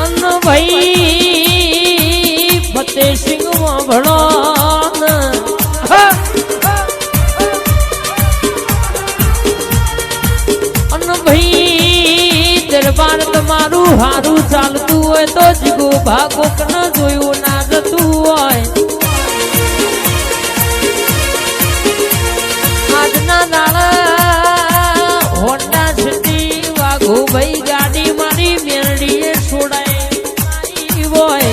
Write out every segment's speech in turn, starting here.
અન ભાઈ ફતેહસિંહ વાભળો અન ભાઈ દરબાર તમારું હારું ચાલતું હોય તો જીગો ભાગો ન જોયું ના જતું હોય આજના દાડા હોન્ડા સિટી વાઘો ભાઈ ગાડી મારી મેરડીએ છોડાય હોય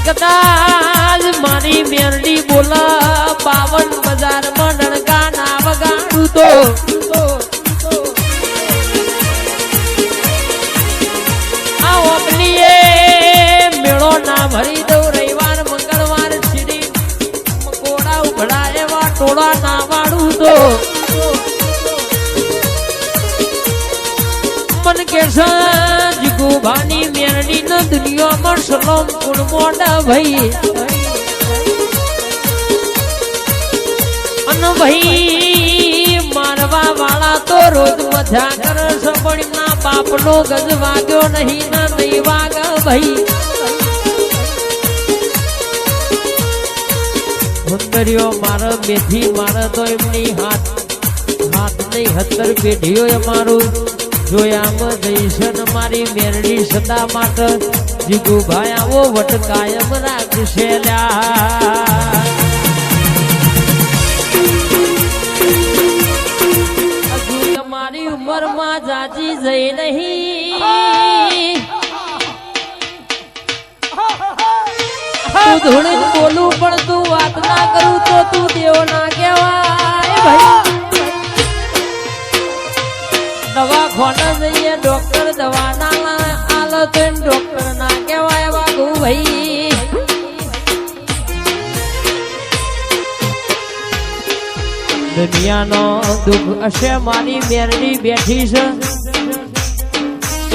કદાચ મારી મેરડી બોલા 52 બજારમાં ડણકા ના વગાડું તો આ ઓબલીએ મેળો ના ભરી દઉં રવિવાર મંગળવાર શ્રી મકોડા ઉભડા એવા ટોળા ના વાળું તો મન કે જીગુભાની મેરડી ન દુનિયામાં સલોમ કુણ મોડા ભાઈ અન ભાઈ મારવા વાળા તો રોજ મજા કરે સપડી ના બાપનો ગજ વાગ્યો નહીં ના નહીં વાગ ભાઈ સુંદરીઓ મારા બેઠી મારા તો એમની હાથ નહીં 17 પેઢીઓ અમારું જોયામાં જઈશન મારી મેરડી સદા માટે જીગુભાઈ આવો વટ કાયમ રાખશે હજુ તમારી ઉંમરમાં જાજી જઈ નહીં તું ધોળે બોલું પણ તું વાત ના કરું તો તું દેવ ના કહેવાય ભાઈ દવા ખોના જઈએ ડોક્ટર દવા ના આલો તો ડોક્ટર ના કહેવાય વાગુ ભાઈ દુનિયાનો દુઃખ હશે મારી મેરડી બેઠી છે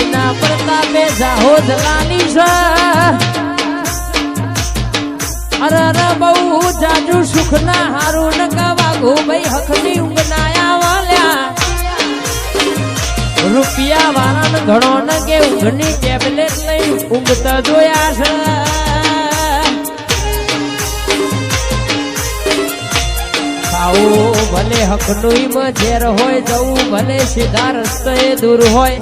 એના પ્રતાપે જાહો જલાલી છે અરે અરે બહુ જાજુ સુખ ના હારું ન વાગુ ભાઈ હકની ઊંઘ ના વાલ્યા રૂપિયા વાળાને ઘણો ન કે ઊંઘની ટેબ્લેટ લઈ ઊંઘતા જોયા છે ખાવું ભલે હકનું ઝેર હોય જવું ભલે સીધા રસ્તે દૂર હોય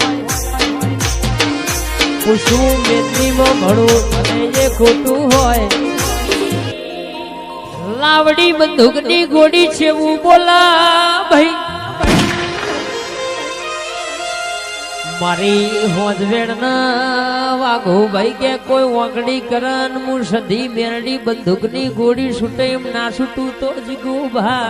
પૂછવું મેદનીમાં ભણવું ભલે એ ખોટું હોય લાવડી બંદૂકની ગોળી છે હું બોલા ભાઈ મારી હોજવેડ ના વાઘો ભાઈ કે કોઈ વાંકડી કરન હું સધી મેરડી બંદૂકની ગોળી છૂટે એમ ના છૂટું તો જીગુ ભા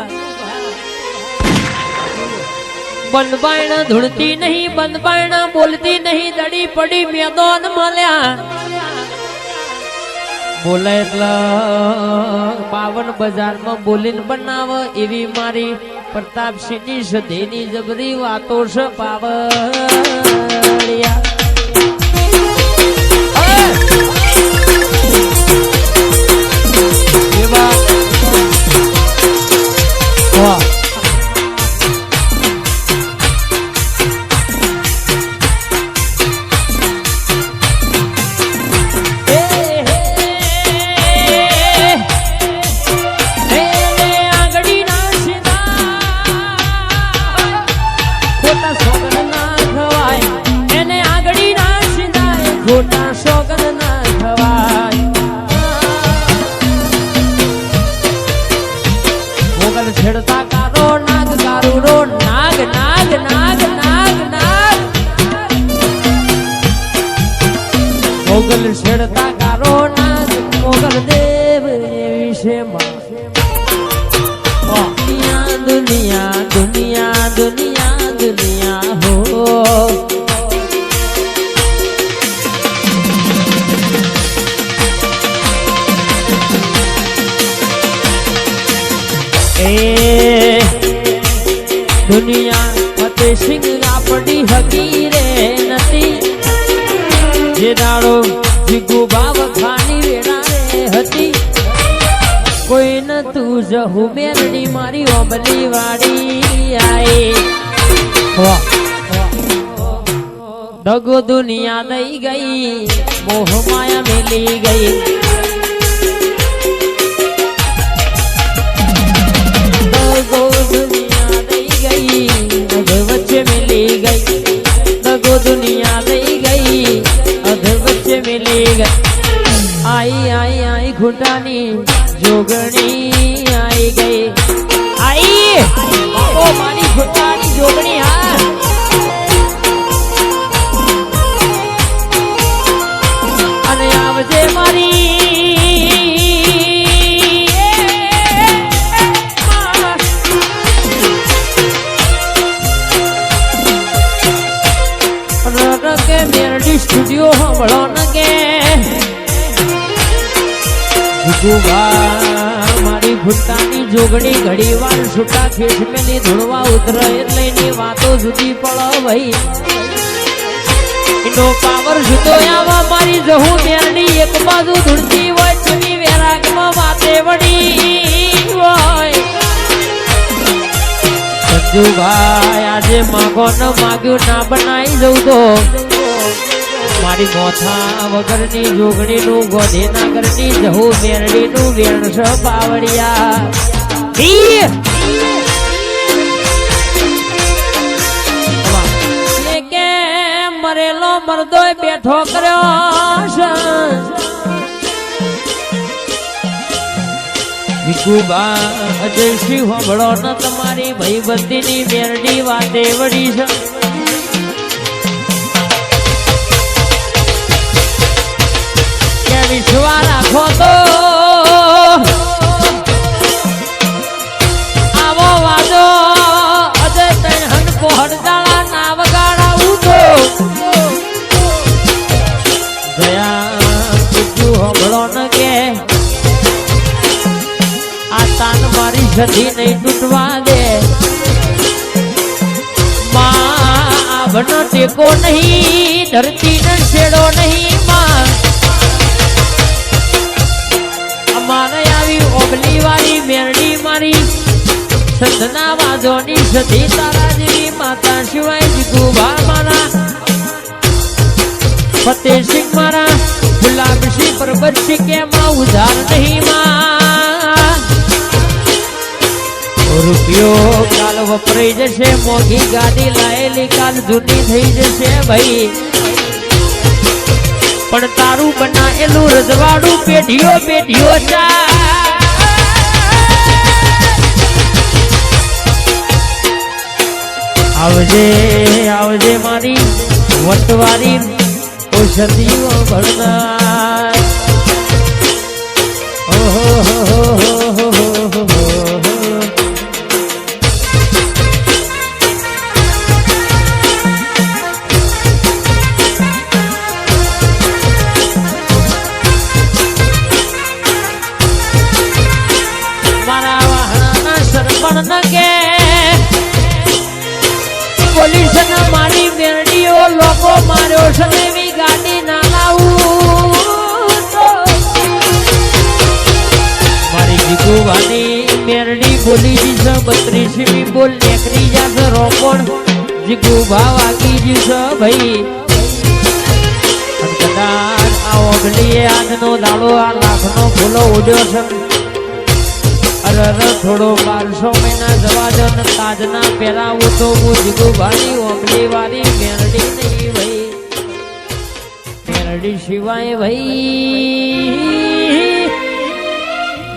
બંધ બાયણા ધૂળતી નહીં બંધ બાયણા બોલતી નહીં દડી પડી મેદાન મળ્યા બોલે એટલે 52 બજારમાં બોલીને બનાવ એવી મારી પ્રતાપસિંહની સધીની જબરી વાતો છે પાવડિયા ખોટા સોગન ના ખવાય મોગલ છેડતા કારો નાગ કારું રો નાગ નાગ નાગ નાગ નાગ મોગલ છેડતા કારો નાગ મોગલ દેવ વિશે દુનિયા દુનિયા દુનિયા દુનિયા દુનિયા હો દુનિયા ફતેહસિંહ આપણી હકી રે નથી જે દાડો જીગુ બાવ ખાની વેળા રે હતી કોઈ ન તું જહુ મેરડી મારી ઓબલી વાડી આઈ દગો દુનિયા દઈ ગઈ મોહ માયા મેલી ગઈ દગો દુનિયા દઈ ગઈ અધ વચ્ચે મેલી ગઈ દગો દુનિયા દઈ ગઈ અધ વચ્ચે મેલી ગઈ આઈ આઈ આઈ ખૂટાની જોગણી આઈ ગઈ આઈ ઓ મારી ખૂટાની જોગણી હા અને આવજે મારી કે મેરડી સ્ટુડિયો હમળો ન કે મારી ભૂતાની જોગણી ઘડી વાર છૂટા ખેસ મેલી ધોળવા ઉતરે એટલે ની વાતો જુદી પડો ભાઈ એનો પાવર જુદો આવા મારી જહું મેરડી એક બાજુ ધૂળતી હોય ચમી વેરાગમાં વાતે વડી હોય સંજુભાઈ આજે માગો ન માગ્યું ના બનાવી જવું તો મારી મોથા વગરની જોગણી નું ગોધીનગર ની જહુ મેરડી નું વેણસ પાવડિયા કે મરેલો મરદો બેઠો કર્યો ભીખુબા અજયશ્રી હોબળો ન તમારી ભાઈબંધી ની મેરડી વાતે વળી છે વિશ્વા રાખો તો આવો વાદો અજય તૈહન કોહડદાળા ના વગાડાવું તો જયા બીજું હોબળો ન કે આ તાન મારી સધી નહીં તૂટવા દે માં બનો ટેકો નહીં ધરતી ને છેડો નહીં માં મારે આવી ઓગલી વાળી મેરડી મારી સંતના વાજોની સધી તારા જેવી માતા સિવાય જીગુભા મારા ફતેહસિંહ મારા ગુલાબસિંહ પરબતસિંહ કે માં ઉધાર નહીં માં રૂપિયો કાલ વપરાઈ જશે મોઘી ગાડી લાયેલી કાલ જૂની થઈ જશે ભાઈ પણ તારું બનાયેલું રજવાડું પેઢીઓ પેઢીઓ આવજે આવજે મારી વટવારી ઔષધિઓ ભરનાર ઓહો હો હો હો પોલીસ મારી મેરડીઓ લોકો માર્યો છે એવી ગાડી ના લાવું મારી જીગુવાની મેરડી બોલી જશે 32મી બોલ નેકરી જશે રોપણ જીગુભા વાગી જશે ભાઈ કદાચ આ ઓગલીએ આજનો દાડો આ લાખનો ફૂલો ઉડ્યો છે થોડો 1200 મહિના જવા દો ને તાજના પહેરાવું તો હું જીગુભાની ઓગલી વાળી મેરડી નહીં ભાઈ મેરડી સિવાય ભાઈ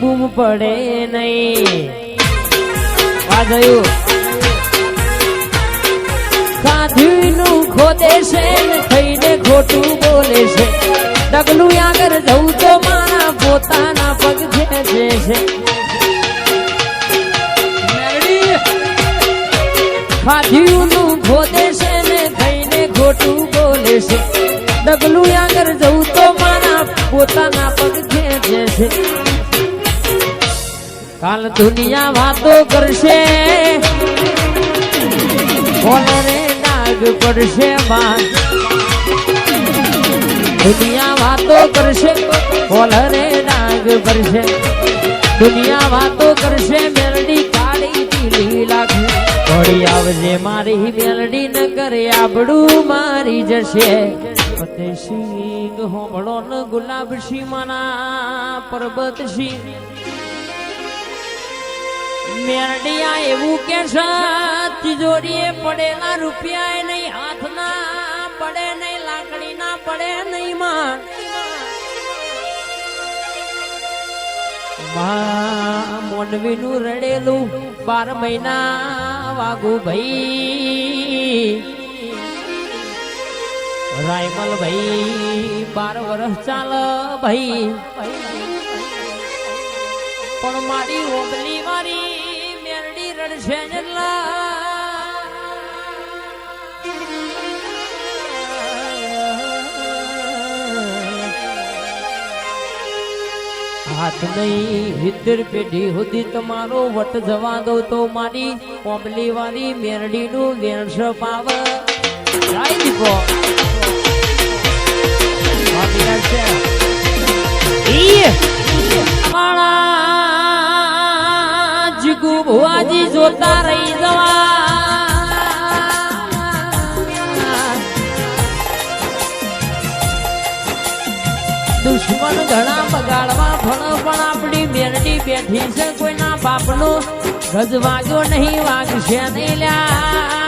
બૂમ પડે નહીં વાજયું ખાધીનું ખોદે છે ને થઈને ખોટું બોલે છે ડગલું આગળ જવું તો મારા પોતાના પગ છે ખાધીનું ખોદે છે ને થઈને ખોટું બોલે છે ડગલું આગળ જવું તો મારા પોતાના પગ ખેંચે છે કાલ દુનિયા વાતો કરશે કોલરે નાગ પડશે માં દુનિયા વાતો કરશે કોલરે નાગ પડશે દુનિયા વાતો કરશે મેરડી કાળી પીલી લાગે ઘોડી આવે આવજે મારી મેલડી ન કરે આબડું મારી જશે ફતેસિંહ હોમળો ન ગુલાબસિંહ માના પરબતસિંહ મેરડિયા એવું કે છે તિજોરીએ પડેલા રૂપિયા નહીં હાથના પડે નહીં લાકડી ના પડે નહીં માં મોનવીનું રડેલું 12 મહિના વાગુ ભાઈ રાયમલ ભાઈ 12 વર્ષ ચાલ ભાઈ પણ મારી ઓબલી મારી મેરડી રડશે જલ્લા હાથ નહીં 70 પેઢી સુધી તમારો વટ જવા દો તો મારી ઓબલી વાળી મેરડી નું વેણસ પાવ જાય દીપો જીગુ ભુવાજી જોતા રહી જવા દુશ્મન ઘણા બગાડવા પણ આપણી મેરડી બેઠી છે કોઈના બાપનો ગજ વાગ્યો નહીં વાગશે નહીં લ્યા